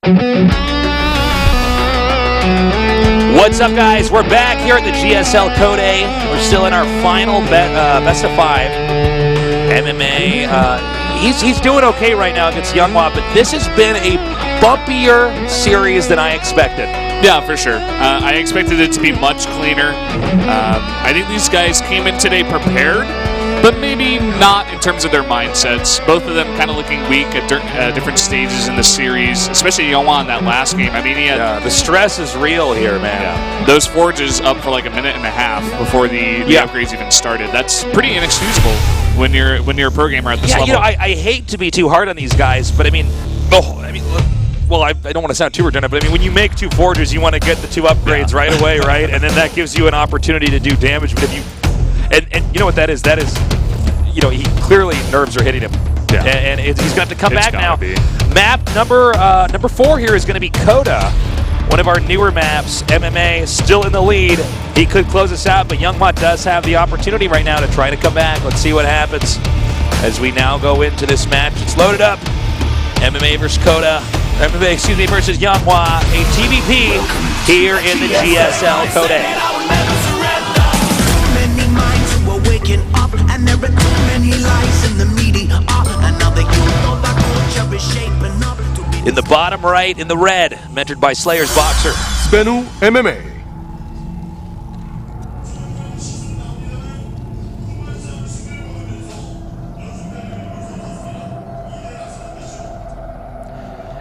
What's up, guys? We're back here at the GSL Code A. We're still in our final best of 5 MMA. He's doing okay right now against YongHwa, but this has been a bumpier series than I expected. Yeah, for sure. I expected it to be much cleaner. I think these guys came in today prepared, but maybe not in terms of their mindsets. Both of them kind of looking weak at different stages in the series, especially Yowon in that last game. I mean, the stress is real here, man. Yeah. Those forges up for like a minute and a half before the upgrades even started. That's pretty inexcusable when you're a pro gamer at this level. You know, I hate to be too hard on these guys, but I mean, well, I don't want to sound too redundant, but I mean, when you make 2 forges, you want to get the 2 upgrades right away, right? And then that gives you an opportunity to do damage. But if you, and you know what that is? That is, you know, he clearly nerves are hitting him. Yeah. And he's going to have to come back now. Map number 4 here is going to be Coda, one of our newer maps. MMA still in the lead. He could close us out, but YongHwa does have the opportunity right now to try to come back. Let's see what happens as we now go into this match. It's loaded up. MMA versus Coda. MMA, versus YongHwa. A TvP here in the GSL Code A. In the bottom right, in the red, mentored by Slayer's Boxer. Spenu MMA.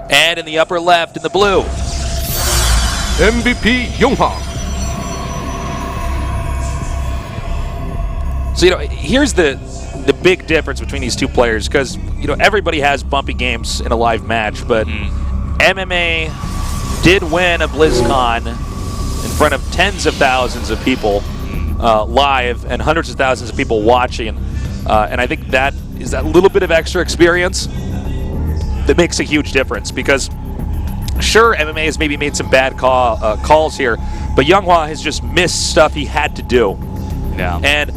And in the upper left, in the blue, MVP YongHwa. So, you know, here's the big difference between these two players, because, you know, everybody has bumpy games in a live match, but MMA did win a BlizzCon in front of tens of thousands of people live and hundreds of thousands of people watching. And I think that is that little bit of extra experience that makes a huge difference, because sure, MMA has maybe made some bad calls here, but YongHwa has just missed stuff he had to do. Yeah. And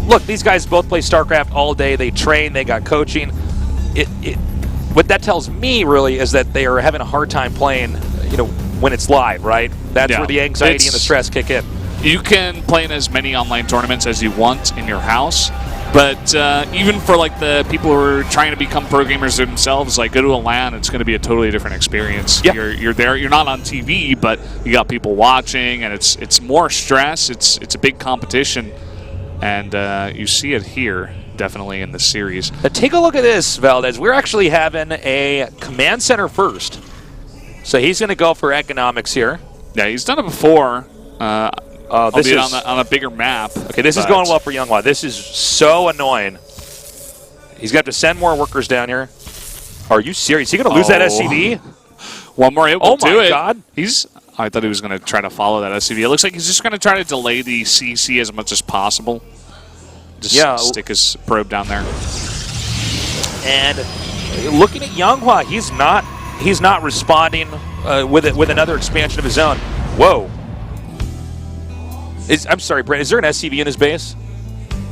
look, these guys both play StarCraft all day. They train, they got coaching. What that tells me really is that they are having a hard time playing, you know, when it's live, right? That's where the anxiety and the stress kick in. You can play in as many online tournaments as you want in your house, but even for like the people who are trying to become pro gamers themselves, like go to a LAN, it's going to be a totally different experience. Yeah. You're there. You're not on TV, but you got people watching, and it's more stress. It's a big competition, and you see it here definitely in the series. Take a look at this, Valdez. We're actually having a command center first, so he's going to go for economics here. Yeah, he's done it before. This is on a bigger map. Okay, this is going well for YongHwa. This is so annoying. He's got to send more workers down here. Are you serious? Is he going to lose that SCV? One more hit will do it. Oh my God! I thought he was going to try to follow that SCV. It looks like he's just going to try to delay the CC as much as possible. Just stick his probe down there. And looking at YongHwa, he's not responding with another expansion of his own. Whoa. I'm sorry, Brent, is there an SCV in his base?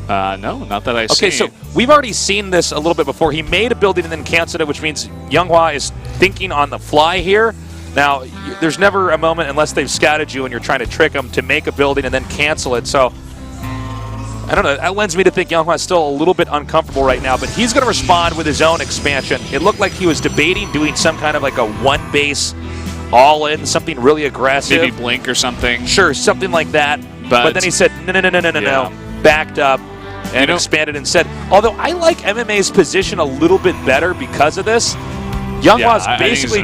No, not that I see. Okay, so we've already seen this a little bit before. He made a building and then canceled it, which means YongHwa is thinking on the fly here. Now, there's never a moment, unless they've scouted you and you're trying to trick them, to make a building and then cancel it. So, I don't know. That lends me to think YongHwa is still a little bit uncomfortable right now, but he's going to respond with his own expansion. It looked like he was debating doing some kind of like a one-base all-in, something really aggressive. Maybe blink or something. Sure, something like that. But then he said, no, backed up and expanded and said, although I like MMA's position a little bit better because of this, YongHwa's basically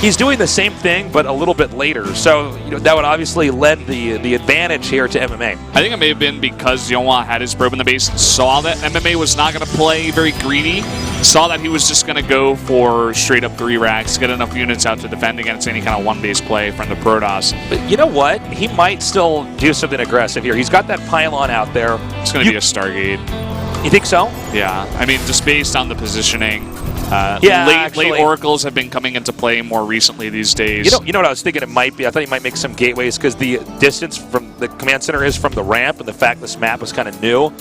he's doing the same thing, but a little bit later. So that would obviously lend the advantage here to MMA. I think it may have been because YongHwa had his probe in the base, saw that MMA was not going to play very greedy, saw that he was just going to go for straight up 3 racks, get enough units out to defend against any kind of one base play from the Protoss. But you know what? He might still do something aggressive here. He's got that pylon out there. It's going to be a Stargate. You think so? Yeah. I mean, just based on the positioning. Late oracles have been coming into play more recently these days. You know what I was thinking it might be? I thought he might make some gateways because the distance from the command center is from the ramp, and the fact this map was kind of new.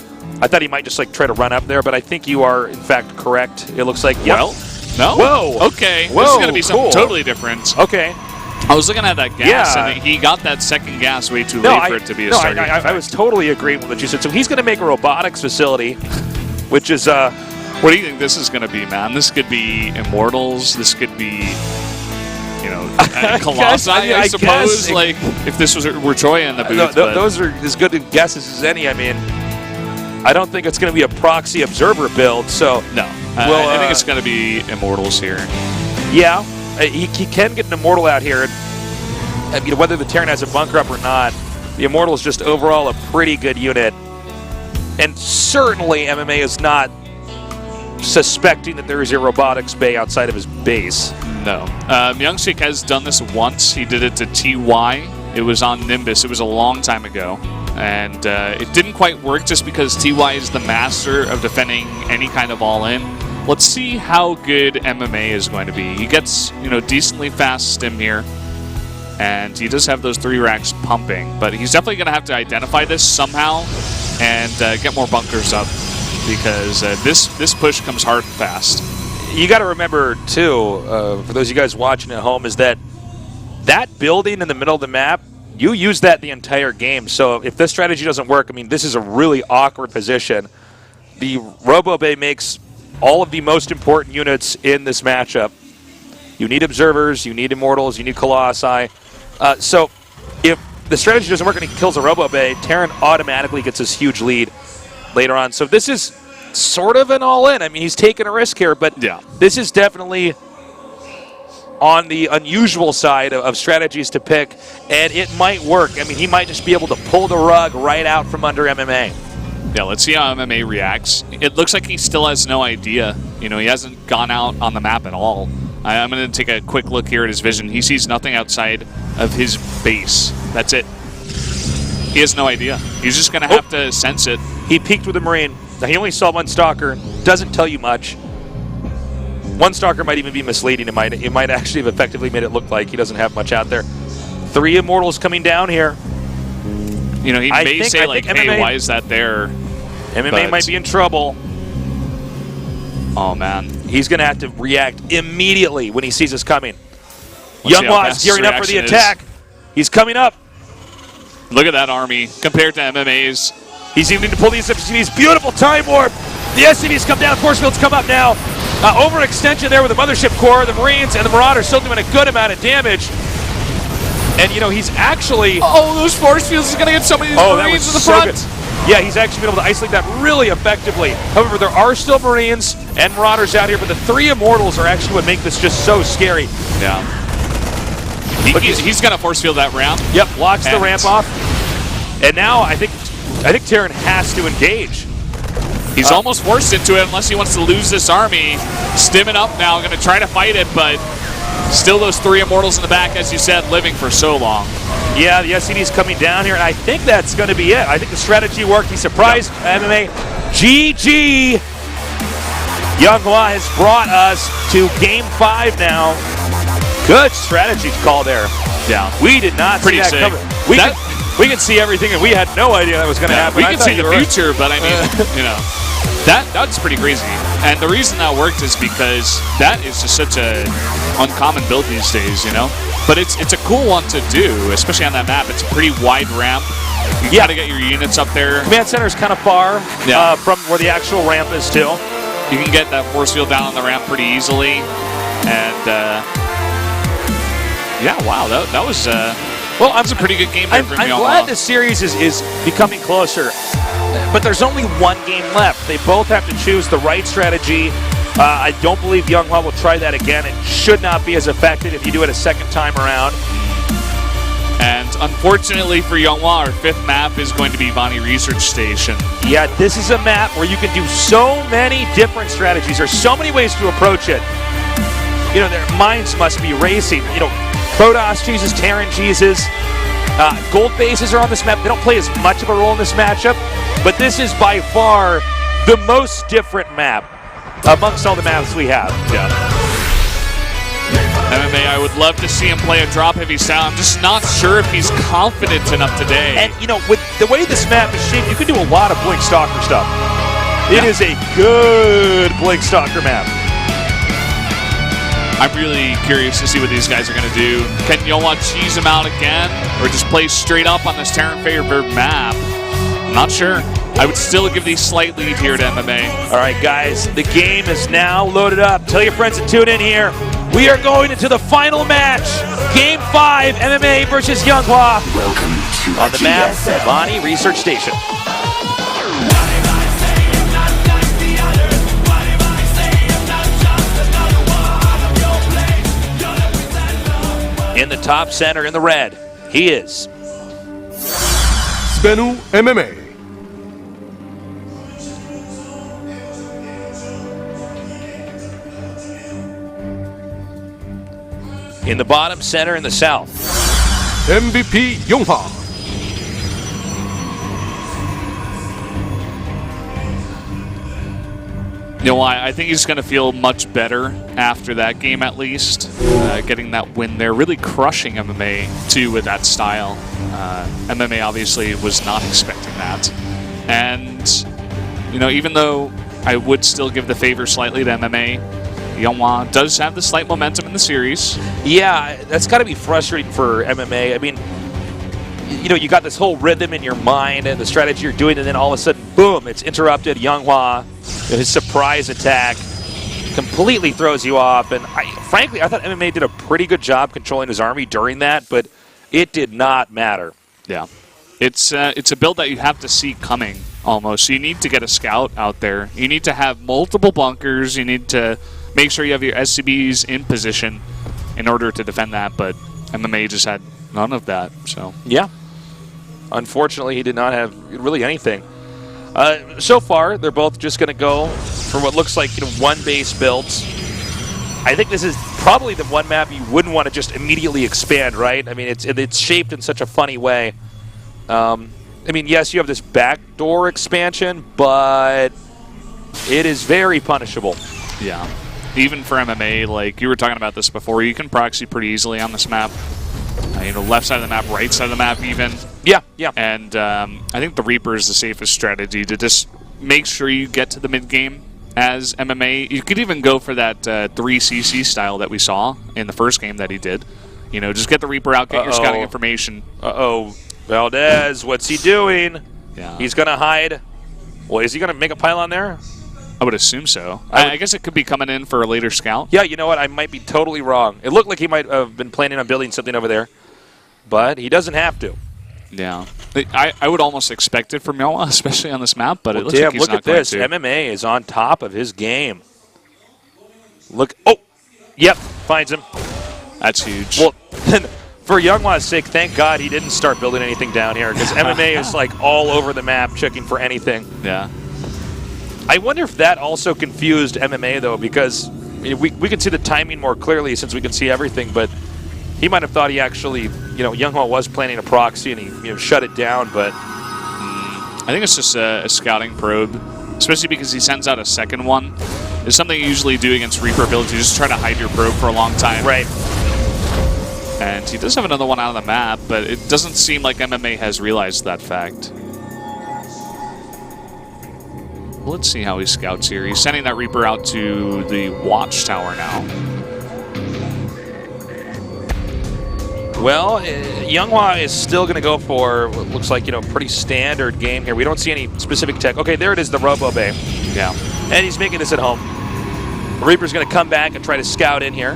I thought he might just like try to run up there, but I think you are in fact correct. It looks like No? Whoa. Okay. Whoa, this is going to be something cool. totally different. Okay. I was looking at that gas, Yeah. and he got that second gas way too late for it to be a starting effect. I was totally agreeing with what you said. So he's going to make a robotics facility, which is... What do you think this is going to be, man? This could be Immortals. This could be, you know, Colossi, I suppose. Guess. Like, if this were Troy in the booth. Those are as good guesses as any. I mean, I don't think it's going to be a proxy observer build. So no, I think it's going to be Immortals here. Yeah, he can get an Immortal out here. I mean, whether the Terran has a bunker up or not, the Immortal is just overall a pretty good unit. And certainly MMA is not suspecting that there is a robotics bay outside of his base. No. YongHwa has done this once. He did it to TY. It was on Nimbus. It was a long time ago. And it didn't quite work just because TY is the master of defending any kind of all-in. Let's see how good MMA is going to be. He gets, you know, decently fast stim here. And he does have those 3 racks pumping. But he's definitely going to have to identify this somehow and get more bunkers up. Because this push comes hard and fast. You got to remember, too, for those of you guys watching at home, is that building in the middle of the map, you use that the entire game. So if this strategy doesn't work, I mean, this is a really awkward position. The Robo Bay makes all of the most important units in this matchup. You need Observers, you need Immortals, you need Colossi. So if the strategy doesn't work and he kills a Robo Bay, Terran automatically gets this huge lead later on. So this is sort of an all-in. I mean, he's taking a risk here, but yeah, this is definitely on the unusual side of strategies to pick, and it might work. I mean, he might just be able to pull the rug right out from under MMA. Yeah, let's see how MMA reacts. It looks like he still has no idea. You know, he hasn't gone out on the map at all. I'm going to take a quick look here at his vision. He sees nothing outside of his base. That's it. He has no idea. He's just going to have to sense it. He peeked with a Marine. Now, he only saw one Stalker. Doesn't tell you much. One Stalker might even be misleading. It might actually have effectively made it look like he doesn't have much out there. 3 Immortals coming down here. You know, he may say, like, hey, MMA, why is that there? MMA might be in trouble. Oh, man. He's going to have to react immediately when he sees us coming. YongHwa is gearing up for the attack. He's coming up. Look at that army compared to MMA's. He's even need to pull these SCVs. Beautiful time warp. The SCVs come down. Force fields come up now. Overextension there with the Mothership Core. The Marines and the Marauders still doing a good amount of damage. And, you know, he's actually... Oh, those force fields is going to get some of these Marines in the front. Good. Yeah, he's actually been able to isolate that really effectively. However, there are still Marines and Marauders out here, but the 3 Immortals are actually what make this just so scary. Yeah. He's going to force field that ramp. Yep, blocks the ramp off. And now I think Terran has to engage. He's almost forced into it unless he wants to lose this army. Stimming up now, going to try to fight it, but still those 3 Immortals in the back, as you said, living for so long. Yeah, the SCD's coming down here, and I think that's going to be it. I think the strategy worked. He surprised MMA. GG! YongHwa has brought us to Game 5 now. Good strategy call there. Yeah. We did not see that coming. We can see everything, and we had no idea that was going to happen. We can see the future, but I mean, you know, that's pretty crazy. And the reason that worked is because that is just such a uncommon build these days, you know? But it's a cool one to do, especially on that map. It's a pretty wide ramp. You got to get your units up there. Command center is kind of far from where the actual ramp is, too. You can get that force field down on the ramp pretty easily. And, yeah, wow, that was... Well, it's a pretty good game there from I'm glad the series is becoming closer, but there's only one game left. They both have to choose the right strategy. I don't believe YongHwa will try that again. It should not be as effective if you do it a second time around. And unfortunately for YongHwa, our 5th map is going to be Vonnie Research Station. Yeah, this is a map where you can do so many different strategies. There's so many ways to approach it. You know, their minds must be racing. You know, Protoss chooses, Terran chooses. Gold bases are on this map. They don't play as much of a role in this matchup, but this is by far the most different map amongst all the maps we have. Yeah. MMA, I would love to see him play a drop-heavy style. I'm just not sure if he's confident enough today. And, you know, with the way this map is shaped, you can do a lot of Blink Stalker stuff. It is a good Blink Stalker map. I'm really curious to see what these guys are going to do. Can YongHwa cheese him out again, or just play straight up on this Terran favored map? I'm not sure. I would still give the slight lead here to MMA. All right, guys, the game is now loaded up. Tell your friends to tune in here. We are going into the final match. Game 5, MMA versus YongHwa. Welcome to On the map, GSL. Bonnie Research Station. In the top center in the red, he is Spenu MMA. in the bottom center in the south. MVP YongHwa. You know why? I think he's going to feel much better after that game, at least. Getting that win there, really crushing MMA, too, with that style. MMA obviously was not expecting that. And, you know, even though I would still give the favor slightly to MMA, YongHwa does have the slight momentum in the series. Yeah, that's got to be frustrating for MMA. I mean, you know, you got this whole rhythm in your mind and the strategy you're doing, and then all of a sudden, boom, it's interrupted. YongHwa, his surprise attack completely throws you off. And frankly, I thought MMA did a pretty good job controlling his army during that, but it did not matter. Yeah. It's a build that you have to see coming, almost. You need to get a scout out there. You need to have multiple bunkers. You need to make sure you have your SCBs in position in order to defend that, but MMA just had none of that. So yeah. Unfortunately, he did not have really anything. So far, they're both just going to go for what looks like one base builds. I think this is probably the one map you wouldn't want to just immediately expand, right? I mean, it's shaped in such a funny way. I mean, yes, you have this backdoor expansion, but it is very punishable. yeah. Even for MMA, like you were talking about this before, you can proxy pretty easily on this map. You know, left side of the map, right side of the map even. Yeah, yeah. And I think the Reaper is the safest strategy to just make sure you get to the mid-game as MMA. You could even go for that 3CC style that we saw in the first game that he did. You know, just get the Reaper out, get your scouting information. Uh-oh. Valdez, what's he doing? Yeah. He's going to hide. Well, is he going to make a pylon there? I would assume so. I guess it could be coming in for a later scout. Yeah, you know what? I might be totally wrong. It looked like he might have been planning on building something over there, but he doesn't have to. Yeah. I would almost expect it from YongHwa, especially on this map, but it looks Damn, like he's look not at this. going to. MMA is on top of his game. Look. Oh, yep, finds him. That's huge. Well, for YongHwa's sake, thank God he didn't start building anything down here, because MMA is like all over the map checking for anything. yeah. I wonder if that also confused MMA, though, because we can see the timing more clearly since we can see everything, but he might have thought he actually, YongHwa was planning a proxy and he shut it down, but I think it's just a scouting probe, especially because he sends out a second one. It's something you usually do against Reaper builds. You just try to hide your probe for a long time. right. And he does have another one out on the map, but it doesn't seem like MMA has realized that fact. Let's see how he scouts here. He's sending that Reaper out to the watchtower now. Well, YongHwa is still going to go for what looks like, pretty standard game here. We don't see any specific tech. Okay, there it is, the Robo Bay. Yeah. And he's making this at home. The Reaper's going to come back and try to scout in here.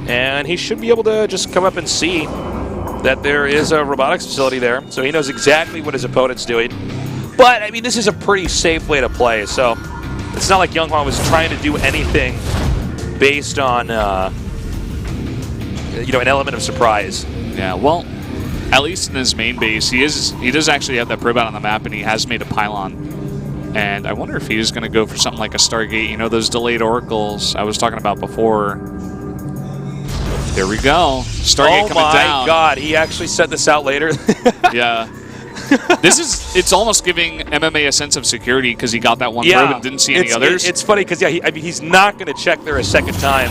And he should be able to just come up and see that there is a robotics facility there. So he knows exactly what his opponent's doing. But, I mean, this is a pretty safe way to play. So it's not like YongHwa was trying to do anything based on, an element of surprise. Yeah, well, at least in his main base, he does actually have that probe out on the map, and he has made a pylon. And I wonder if he's going to go for something like a Stargate. Those delayed oracles I was talking about before. There we go. Stargate coming down. Oh my God, he actually set this out later. Yeah. It's almost giving MMA a sense of security because he got that one probe and didn't see any others. It's funny because, he's not going to check there a second time.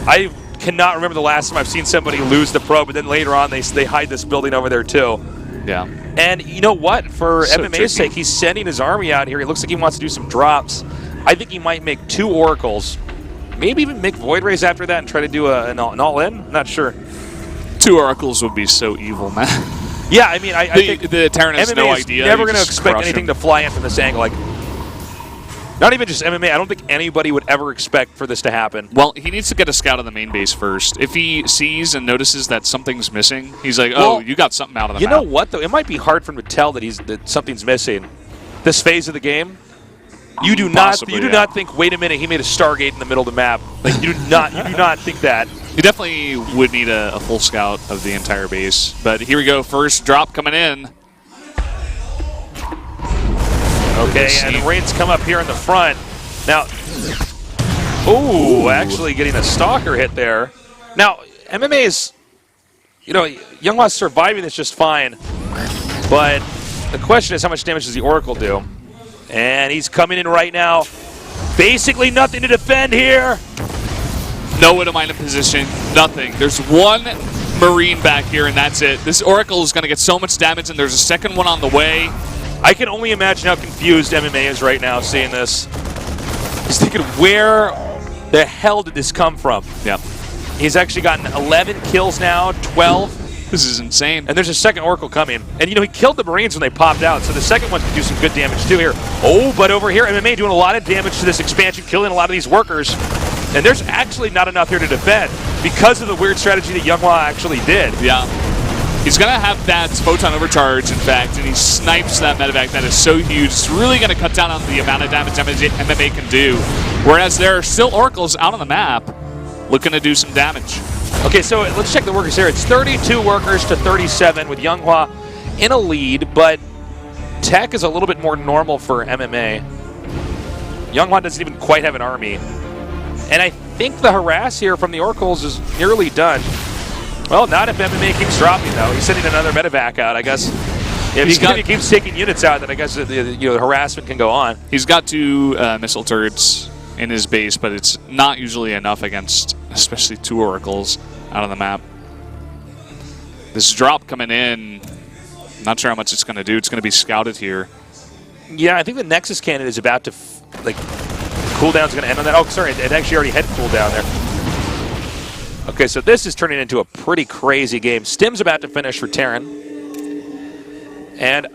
I cannot remember the last time I've seen somebody lose the probe, but then later on they hide this building over there too. Yeah. And you know what? For So MMA's tricky. sake, he's sending his army out here. He looks like he wants to do some drops. I think he might make 2 oracles maybe even make Void Rays after that and try to do an all-in. I'm not sure. 2 Oracles would be so evil, man. Yeah, I mean, I think the Terran has MMA no is idea. never going to expect anything to fly in from this angle. Like, not even just MMA. I don't think anybody would ever expect for this to happen. Well, he needs to get a scout on the main base first. If he sees and notices that something's missing, he's like, "Oh, you got something out of the map." You know what, though? It might be hard for him to tell that something's missing. This phase of the game, you do not think, "Wait a minute, he made a Stargate in the middle of the map." Like, you do not think that. He definitely would need a full scout of the entire base. But here we go, first drop coming in. Okay, and the Rains come up here in the front. Now, actually getting a Stalker hit there. Now, MMA is, YongHwa's surviving this just fine. But the question is, how much damage does the Oracle do? And he's coming in right now. Basically nothing to defend here. No one to mind in position, nothing. There's one Marine back here, and that's it. This Oracle is going to get so much damage, and there's a second one on the way. I can only imagine how confused MMA is right now seeing this. He's thinking, where the hell did this come from? Yep. He's actually gotten 11 kills now, 12. This is insane. And there's a second Oracle coming. And, he killed the Marines when they popped out, so the second one can do some good damage too here. Oh, but over here, MMA doing a lot of damage to this expansion, killing a lot of these workers. And there's actually not enough here to defend because of the weird strategy that YongHwa actually did. Yeah. He's going to have that Photon Overcharge, in fact, and he snipes that medevac. That is so huge. It's really going to cut down on the amount of damage MMA can do. Whereas there are still Oracles out on the map looking to do some damage. Okay, so let's check the workers here. It's 32 workers to 37 with YongHwa in a lead, but tech is a little bit more normal for MMA. YongHwa doesn't even quite have an army. And I think the harass here from the Oracles is nearly done. Well, not if MMA keeps dropping, though. He's sending another medevac out, I guess. If he keeps taking units out, then I guess the harassment can go on. He's got 2 missile turrets in his base, but it's not usually enough against especially 2 Oracles out on the map. This drop coming in, not sure how much it's going to do. It's going to be scouted here. Yeah, I think the Nexus cannon is about to, cooldown's going to end on that. Oh, sorry, it actually already had cooldown there. Okay, so this is turning into a pretty crazy game. Stim's about to finish for Terran. And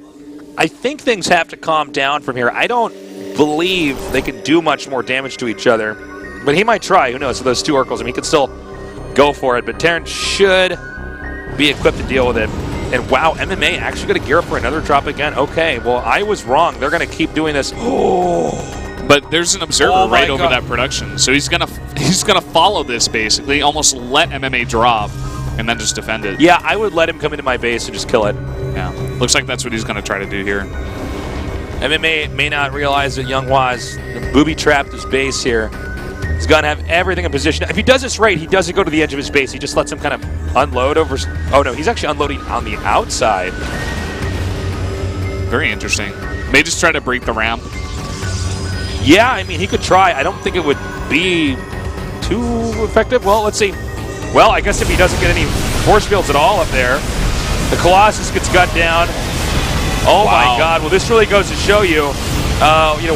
I think things have to calm down from here. I don't believe they can do much more damage to each other. But he might try, who knows, with those 2 Oracles. I mean, he could still go for it. But Terran should be equipped to deal with it. And wow, MMA actually going to gear up for another drop again. Okay, well, I was wrong. They're going to keep doing this. Oh. But there's an observer right over that production, so he's gonna follow this basically, almost let MMA drop, and then just defend it. Yeah, I would let him come into my base and just kill it. Yeah, looks like that's what he's gonna try to do here. MMA may not realize that YongHwa has booby-trapped his base here. He's gonna have everything in position. If he does this right, he doesn't go to the edge of his base. He just lets him kind of unload over. Oh no, he's actually unloading on the outside. Very interesting. May just try to break the ramp. Yeah, I mean, he could try. I don't think it would be too effective. Well, let's see. Well, I guess if he doesn't get any force fields at all up there, the Colossus gets gunned down. Oh my God! Well, this really goes to show you,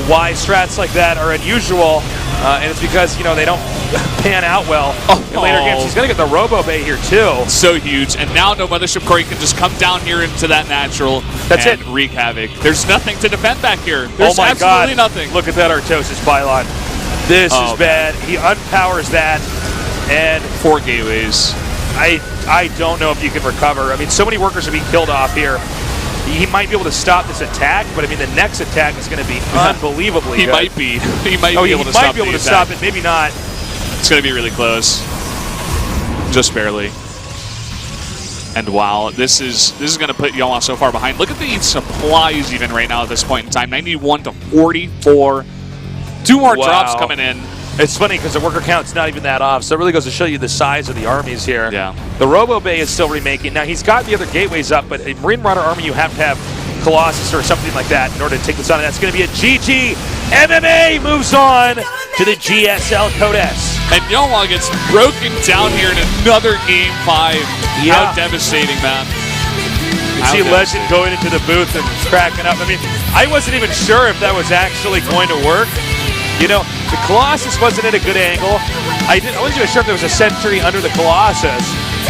why strats like that are unusual, and it's because they don't pan out well in later games. He's gonna get the Robo Bay here too. So huge, and now no Mothership Core can just come down here into that natural. That's and it. Wreak havoc. There's nothing to defend back here. There's oh my absolutely God! Nothing. Look at that Artosis pylon. This is bad. He unpowers that, and 4 gateways. I don't know if you can recover. I mean, so many workers are being killed off here. He might be able to stop this attack, but I mean, the next attack is going to be unbelievably good. He might be. He might be able to stop it. Maybe not. It's going to be really close. Just barely. And wow, this is going to put YongHwa so far behind. Look at the supplies even right now at this point in time. 91 to 44. 2 more drops coming in. It's funny because the worker count's not even that off, so it really goes to show you the size of the armies here. Yeah. The Robo Bay is still remaking. Now, he's got the other gateways up, but a Marine Marauder army, you have to have Colossus or something like that in order to take this on. And that's going to be a GG. MMA moves on to the GSL Code S. And YongHwa gets broken down here in another Game 5. Yeah. How devastating, man. You see Legend going into the booth and cracking up. I mean, I wasn't even sure if that was actually going to work. The Colossus wasn't at a good angle. I wasn't even sure if there was a sentry under the Colossus.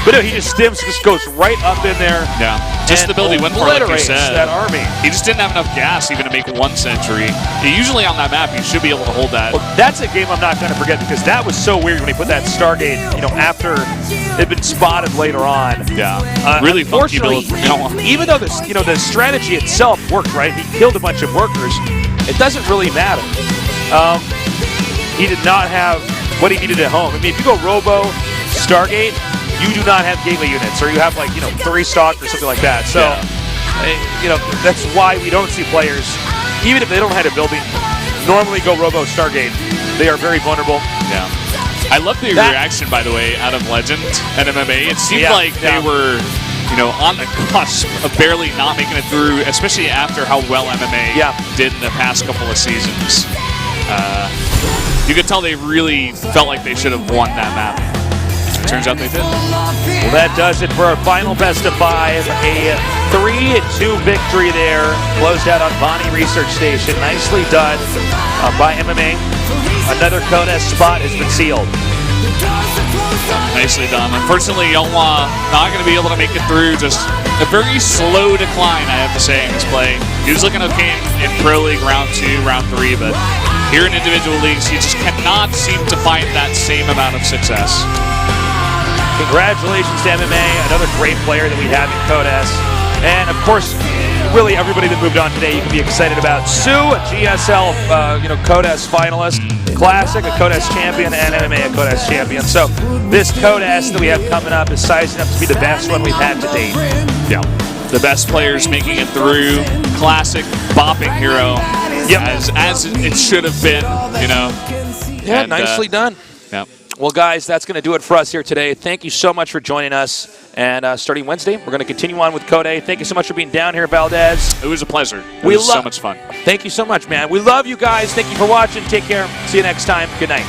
But no, he just goes right up in there. Yeah. Just the build he went for, like you said. That army. He just didn't have enough gas even to make one sentry. Usually on that map, you should be able to hold that. Well, that's a game I'm not going to forget because that was so weird when he put that Stargate, after it'd been spotted later on. Yeah. Really funky build from Yowon. Even though the strategy itself worked, right? He killed a bunch of workers. It doesn't really matter. He did not have what he needed at home. I mean, if you go Robo, Stargate, you do not have gateway units, or you have 3 stock or something like that. So, that's why we don't see players, even if they don't have a building, normally go Robo Stargate. They are very vulnerable. Yeah. I love the reaction, by the way, out of Legend and MMA. It seemed like they were, on the cusp of barely not making it through, especially after how well MMA did in the past couple of seasons. You could tell they really felt like they should have won that map. Turns out they did. Well, that does it for our final best of 5. A 3-2 victory there. Closed out on Bonnie Research Station. Nicely done by MMA. Another Code S spot has been sealed. Nicely done. Unfortunately, YongHwa not going to be able to make it through. Just a very slow decline, I have to say, in this play. He was looking okay in Pro League round 2, round 3, but here in individual leagues, he just cannot seem to find that same amount of success. Congratulations to MMA, another great player that we have in Code S. And of course, really everybody that moved on today, you can be excited about. Sue, a GSL, Code S finalist, Classic, a Code S champion, and MMA, a Code S champion. So this Code S that we have coming up is sizing up to be the best one we've had to date. Yeah, the best players making it through. Classic, bopping hero, as it should have been, Yeah, nicely done. Yeah. Well, guys, that's going to do it for us here today. Thank you so much for joining us. And starting Wednesday, we're going to continue on with Code A. Thank you so much for being down here, Valdez. It was a pleasure. It was so much fun. Thank you so much, man. We love you guys. Thank you for watching. Take care. See you next time. Good night.